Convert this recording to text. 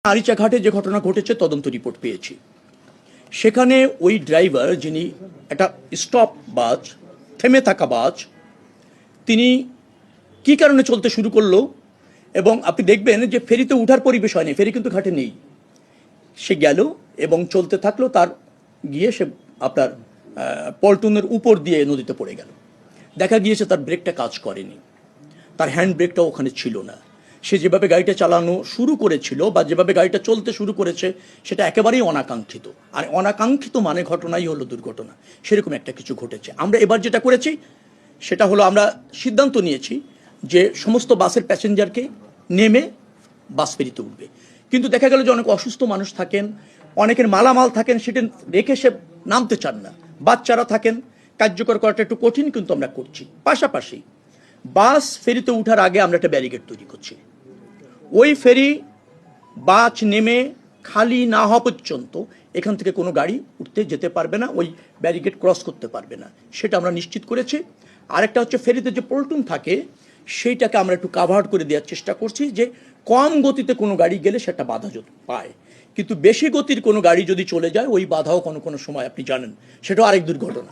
আরিচাঘাটে যে ঘটনা ঘটেছে তদন্ত রিপোর্ট পেয়েছি। সেখানে ওই ড্রাইভার, যিনি একটা স্টপ বাস, থেমে থাকা বাস, তিনি কি কারণে চলতে শুরু করলো, এবং আপনি দেখবেন যে ফেরিতে উঠার পরিবেশ হয়নি, ফেরি কিন্তু ঘাটে নেই। সে গেল এবং চলতে থাকলো, তার গিয়ে সে আপনার পল্টনের উপর দিয়ে নদীতে পড়ে গেল। দেখা গিয়েছে তার ব্রেকটা কাজ করেনি, তার হ্যান্ড ব্রেকটাও ওখানে ছিল না। সে যেভাবে গাড়িটা চালানো শুরু করেছিল বা যেভাবে গাড়িটা চলতে শুরু করেছে সেটা একেবারেই অনাকাঙ্ক্ষিত। আর অনাকাঙ্ক্ষিত মানে ঘটনাই হলো দুর্ঘটনা। সেরকম একটা কিছু ঘটেছে। আমরা এবার যেটা করেছি সেটা হলো, আমরা সিদ্ধান্ত নিয়েছি যে সমস্ত বাসের প্যাসেঞ্জারকে নেমে বাস ফেরিতে উঠবে। কিন্তু দেখা গেল যে অনেক অসুস্থ মানুষ থাকেন, অনেকের মালামাল থাকেন, সেটা রেখে সে নামতে চান না, বাচ্চারা থাকেন, কার্যকর করাটা একটু কঠিন, কিন্তু আমরা করছি। পাশাপাশি বাস ফেরিতে উঠার আগে আমরা একটা ব্যারিকেড তৈরি করছি। ওই ফেরি বাস নেমে খালি না হওয়া পর্যন্ত এখান থেকে কোনো গাড়ি উঠতে যেতে পারবে না, ওই ব্যারিকেড ক্রস করতে পারবে না, সেটা আমরা নিশ্চিত করেছি। আরেকটা হচ্ছে, ফেরিতে যে পল্টন থাকে সেইটাকে আমরা একটু কাভার করে দেওয়ার চেষ্টা করছি, যে কম গতিতে কোনো গাড়ি গেলে সেটা বাধা পায়, কিন্তু বেশি গতির কোনো গাড়ি যদি চলে যায় ওই বাধাও কোনো কোনো সময় আপনি জানেন সেটাও আরেক দুর্ঘটনা।